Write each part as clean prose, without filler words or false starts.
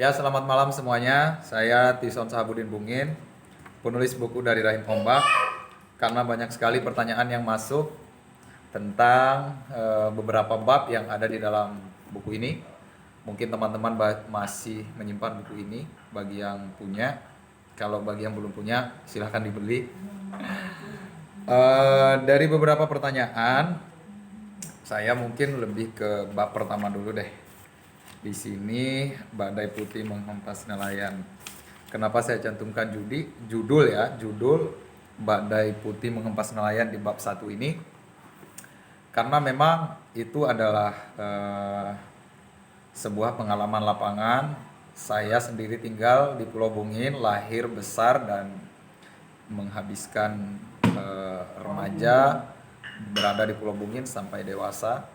Ya, selamat malam semuanya. Saya Tison Sahabudin Bungin, penulis buku dari Rahim Ombak. Karena banyak sekali pertanyaan yang masuk tentang beberapa bab yang ada di dalam buku ini. Mungkin teman-teman masih menyimpan buku ini bagi yang punya. Kalau bagi yang belum punya, silahkan dibeli. Dari beberapa pertanyaan, saya mungkin lebih ke bab pertama dulu deh. Di sini badai putih menghempas nelayan. Kenapa saya cantumkan judul badai putih menghempas nelayan di bab 1 ini? Karena memang itu adalah sebuah pengalaman lapangan. Saya sendiri tinggal di Pulau Bungin, lahir besar dan menghabiskan remaja berada di Pulau Bungin sampai dewasa.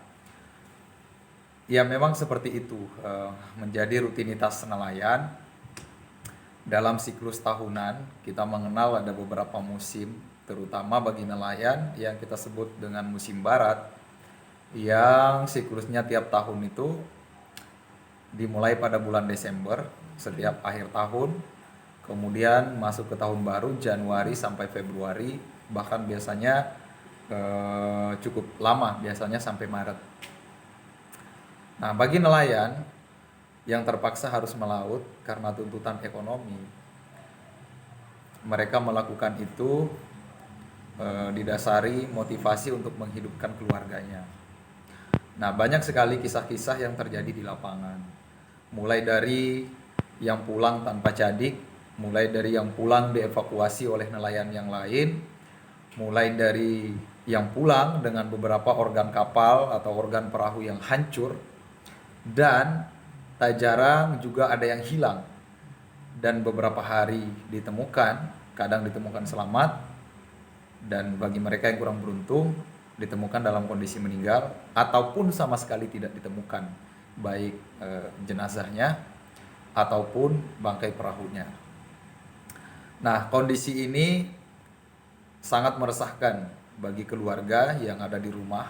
Ya memang seperti itu, menjadi rutinitas nelayan. Dalam siklus tahunan kita mengenal ada beberapa musim, terutama bagi nelayan yang kita sebut dengan musim barat, yang siklusnya tiap tahun itu dimulai pada bulan Desember setiap akhir tahun, kemudian masuk ke tahun baru Januari sampai Februari, bahkan biasanya cukup lama, biasanya sampai Maret. Nah, bagi nelayan yang terpaksa harus melaut karena tuntutan ekonomi, mereka melakukan itu didasari motivasi untuk menghidupkan keluarganya. Nah, banyak sekali kisah-kisah yang terjadi di lapangan. Mulai dari yang pulang tanpa cadik, mulai dari yang pulang dievakuasi oleh nelayan yang lain, mulai dari yang pulang dengan beberapa organ kapal atau organ perahu yang hancur, dan tak jarang juga ada yang hilang dan beberapa hari ditemukan, kadang ditemukan selamat, dan bagi mereka yang kurang beruntung ditemukan dalam kondisi meninggal ataupun sama sekali tidak ditemukan, baik jenazahnya ataupun bangkai perahunya. Nah, kondisi ini sangat meresahkan bagi keluarga yang ada di rumah,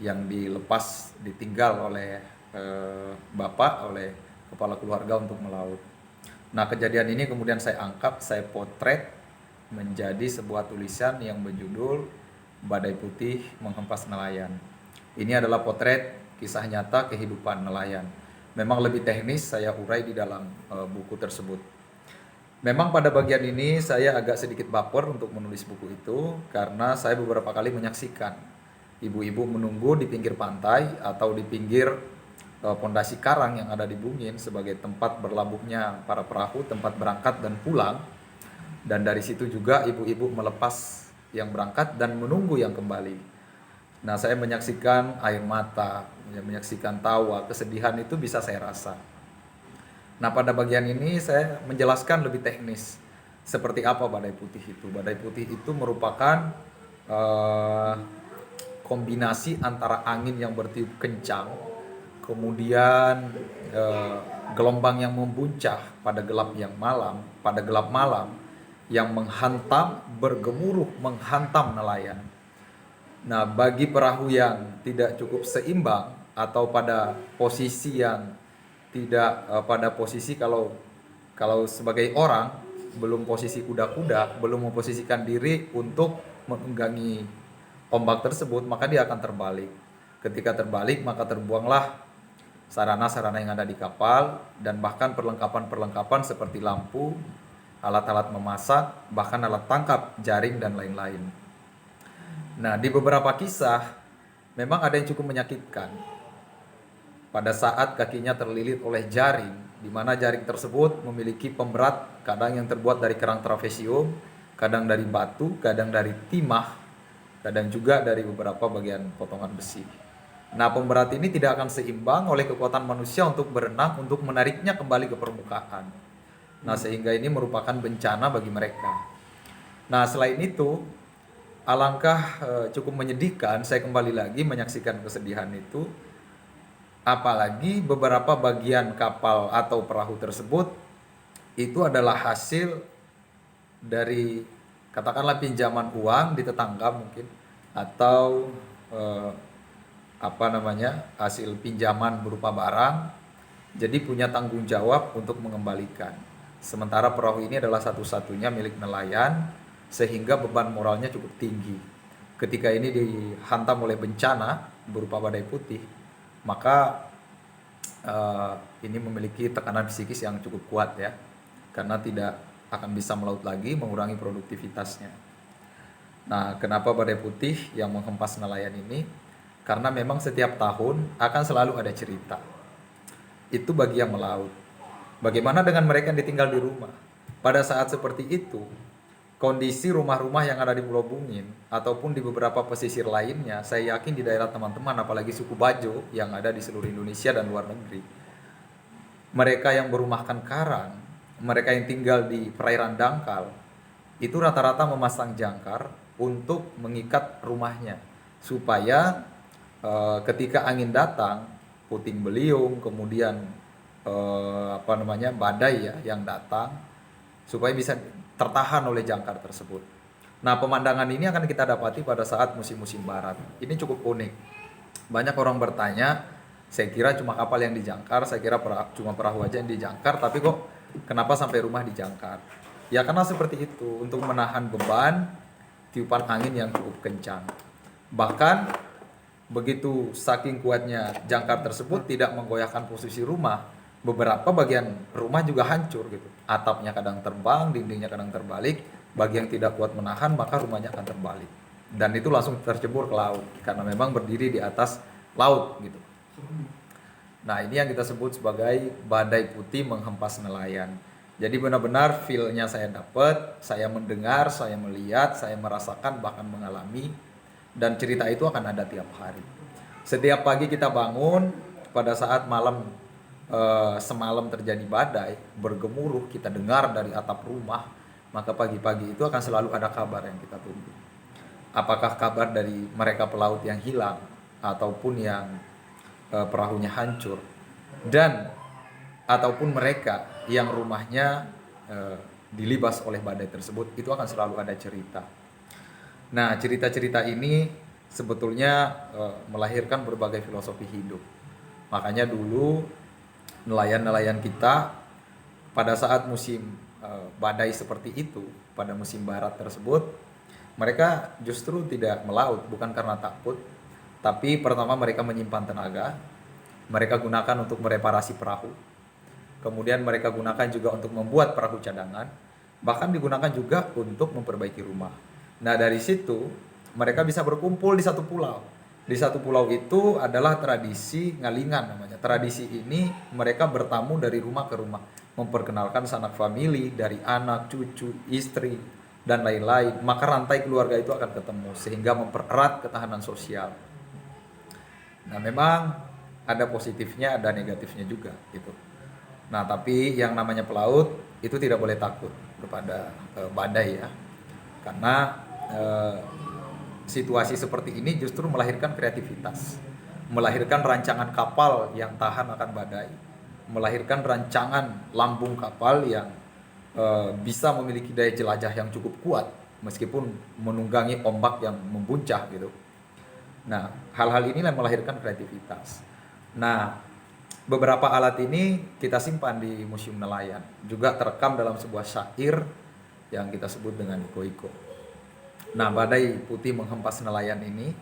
yang ditinggal oleh bapak, oleh kepala keluarga untuk melaut. Nah, kejadian ini kemudian saya angkat, saya potret menjadi sebuah tulisan yang berjudul Badai Putih Menghempas Nelayan. Ini adalah potret kisah nyata kehidupan nelayan. Memang lebih teknis saya urai di dalam buku tersebut. Memang pada bagian ini saya agak sedikit baper untuk menulis buku itu karena saya beberapa kali menyaksikan ibu-ibu menunggu di pinggir pantai atau di pinggir pondasi karang yang ada di Bungin sebagai tempat berlabuhnya para perahu, tempat berangkat dan pulang. Dan dari situ juga ibu-ibu melepas yang berangkat dan menunggu yang kembali. Nah, saya menyaksikan air mata, menyaksikan tawa, kesedihan itu bisa saya rasa. Nah, pada bagian ini saya menjelaskan lebih teknis seperti apa badai putih itu. Badai putih itu merupakan kombinasi antara angin yang bertiup kencang, kemudian gelombang yang membuncah pada gelap malam yang bergemuruh menghantam nelayan. Nah, bagi perahu yang tidak cukup seimbang atau pada posisi yang tidak pada posisi kalau sebagai orang belum posisi kuda-kuda, belum memposisikan diri untuk menunggangi ombak tersebut, maka dia akan terbalik. Ketika terbalik, maka terbuanglah sarana-sarana yang ada di kapal dan bahkan perlengkapan-perlengkapan seperti lampu, alat-alat memasak, bahkan alat tangkap, jaring, dan lain-lain. Nah, di beberapa kisah memang ada yang cukup menyakitkan. Pada saat kakinya terlilit oleh jaring, di mana jaring tersebut memiliki pemberat, kadang yang terbuat dari kerang trapesium, kadang dari batu, kadang dari timah, kadang juga dari beberapa bagian potongan besi. Nah, pemberat ini tidak akan seimbang oleh kekuatan manusia untuk berenang, untuk menariknya kembali ke permukaan. Nah, sehingga ini merupakan bencana bagi mereka. Nah, selain itu, alangkah cukup menyedihkan, saya kembali lagi menyaksikan kesedihan itu. Apalagi beberapa bagian kapal atau perahu tersebut itu adalah hasil dari katakanlah pinjaman uang di tetangga mungkin, atau hasil pinjaman berupa barang Jadi punya tanggung jawab untuk mengembalikan. Sementara perahu ini adalah satu-satunya milik nelayan, sehingga beban moralnya cukup tinggi. Ketika ini dihantam oleh bencana berupa badai putih, maka ini memiliki tekanan psikis yang cukup kuat ya, karena tidak akan bisa melaut lagi, mengurangi produktivitasnya. Nah, kenapa badai putih yang menghempas nelayan ini? Karena memang setiap tahun akan selalu ada cerita. Itu bagi yang melaut. Bagaimana dengan mereka yang ditinggal di rumah? Pada saat seperti itu, kondisi rumah-rumah yang ada di Pulau Bungin ataupun di beberapa pesisir lainnya, saya yakin di daerah teman-teman, apalagi suku Bajo yang ada di seluruh Indonesia dan luar negeri, mereka yang berumahkan karang, mereka yang tinggal di perairan dangkal, itu rata-rata memasang jangkar untuk mengikat rumahnya supaya ketika angin datang, puting beliung, kemudian badai ya yang datang, supaya bisa tertahan oleh jangkar tersebut. Nah, pemandangan ini akan kita dapati pada saat musim-musim barat. Ini cukup unik. Banyak orang bertanya, saya kira cuma kapal yang dijangkar, saya kira cuma perahu aja yang dijangkar, tapi kok kenapa sampai rumah dijangkar? Ya karena seperti itu, untuk menahan beban tiupan angin yang cukup kencang. Bahkan begitu saking kuatnya jangkar tersebut tidak menggoyahkan posisi rumah, beberapa bagian rumah juga hancur gitu. Atapnya kadang terbang, dindingnya kadang terbalik. Bagi yang tidak kuat menahan, maka rumahnya akan terbalik. Dan itu langsung tercebur ke laut karena memang berdiri di atas laut gitu. Nah, ini yang kita sebut sebagai badai putih menghempas nelayan. Jadi benar-benar feel-nya saya dapat, saya mendengar, saya melihat, saya merasakan, bahkan mengalami, dan cerita itu akan ada tiap hari. Setiap pagi kita bangun, pada saat malam semalam terjadi badai, bergemuruh, kita dengar dari atap rumah, maka pagi-pagi itu akan selalu ada kabar yang kita tunggu. Apakah kabar dari mereka pelaut yang hilang, ataupun yang perahunya hancur, dan ataupun mereka yang rumahnya dilibas oleh badai tersebut, itu akan selalu ada cerita. Nah, cerita-cerita ini sebetulnya melahirkan berbagai filosofi hidup. Makanya dulu nelayan-nelayan kita pada saat musim badai seperti itu, pada musim barat tersebut, mereka justru tidak melaut, bukan karena takut, tapi pertama mereka menyimpan tenaga, mereka gunakan untuk mereparasi perahu. Kemudian mereka gunakan juga untuk membuat perahu cadangan, bahkan digunakan juga untuk memperbaiki rumah. Nah, dari situ mereka bisa berkumpul di satu pulau. Di satu pulau itu adalah tradisi ngalingan namanya. Tradisi ini mereka bertamu dari rumah ke rumah, memperkenalkan sanak famili, dari anak, cucu, istri, dan lain-lain. Maka rantai keluarga itu akan ketemu sehingga mempererat ketahanan sosial. Nah, memang ada positifnya, ada negatifnya juga gitu. Nah, tapi yang namanya pelaut itu tidak boleh takut kepada badai ya. Karena situasi seperti ini justru melahirkan kreativitas, melahirkan rancangan kapal yang tahan akan badai, melahirkan rancangan lambung kapal yang bisa memiliki daya jelajah yang cukup kuat meskipun menunggangi ombak yang membuncah gitu. Nah, hal-hal inilah yang melahirkan kreativitas. Nah, beberapa alat ini kita simpan di Museum Nelayan, juga terekam dalam sebuah syair yang kita sebut dengan Iko-Iko. Nah, badai putih menghempas nelayan ini,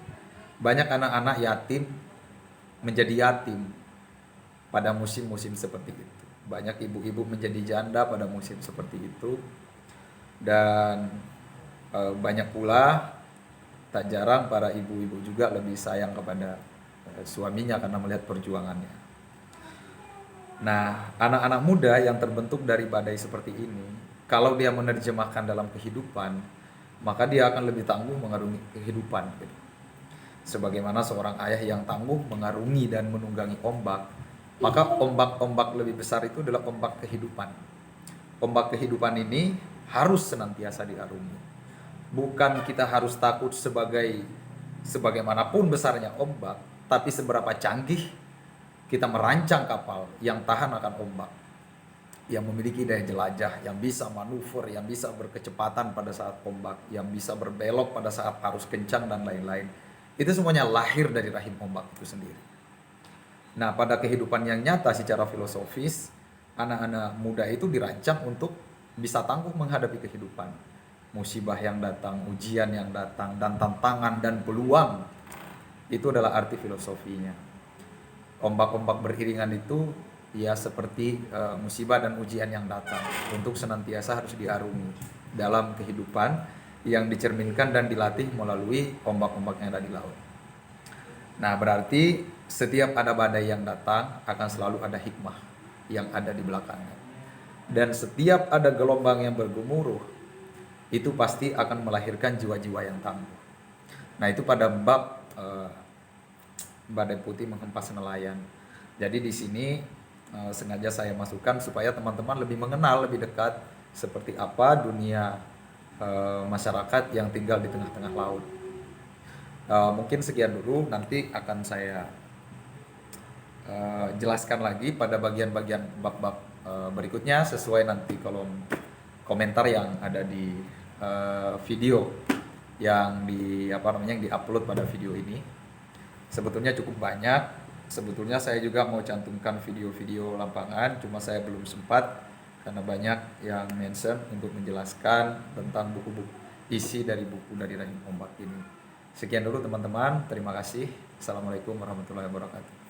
banyak anak-anak yatim menjadi yatim pada musim-musim seperti itu. Banyak ibu-ibu menjadi janda pada musim seperti itu. Dan banyak pula, tak jarang para ibu-ibu juga lebih sayang kepada suaminya karena melihat perjuangannya. Nah, anak-anak muda yang terbentuk dari badai seperti ini, kalau dia menerjemahkan dalam kehidupan, maka dia akan lebih tangguh mengarungi kehidupan gitu. Sebagaimana seorang ayah yang tangguh mengarungi dan menunggangi ombak, maka ombak-ombak lebih besar itu adalah ombak kehidupan. Ombak kehidupan ini harus senantiasa diarungi. Bukan kita harus takut sebagaimanapun besarnya ombak, tapi seberapa canggih kita merancang kapal yang tahan akan ombak, yang memiliki daya jelajah, yang bisa manuver, yang bisa berkecepatan pada saat ombak, yang bisa berbelok pada saat arus kencang dan lain-lain. Itu semuanya lahir dari rahim ombak itu sendiri. Nah, pada kehidupan yang nyata secara filosofis, anak-anak muda itu dirancang untuk bisa tangguh menghadapi kehidupan. Musibah yang datang, ujian yang datang, dan tantangan dan peluang, itu adalah arti filosofinya. Ombak-ombak beriringan itu ya seperti musibah dan ujian yang datang, untuk senantiasa harus diarungi dalam kehidupan yang dicerminkan dan dilatih melalui ombak-ombak yang ada di laut. Nah, berarti setiap ada badai yang datang akan selalu ada hikmah yang ada di belakangnya. Dan setiap ada gelombang yang bergemuruh, itu pasti akan melahirkan jiwa-jiwa yang tangguh. Nah, itu pada bab badai putih menghempas nelayan. Jadi di sini sengaja saya masukkan supaya teman-teman lebih mengenal lebih dekat seperti apa dunia masyarakat yang tinggal di tengah-tengah laut. Mungkin sekian dulu, nanti akan saya jelaskan lagi pada bagian-bagian bab-bab berikutnya sesuai nanti kolom komentar yang ada di video yang yang diupload pada video ini. Sebetulnya cukup banyak. Sebetulnya saya juga mau cantumkan video-video lapangan, cuma saya belum sempat karena banyak yang mention untuk menjelaskan tentang buku-buku isi dari buku dari Rahim Ombak ini. Sekian dulu teman-teman, terima kasih. Assalamualaikum warahmatullahi wabarakatuh.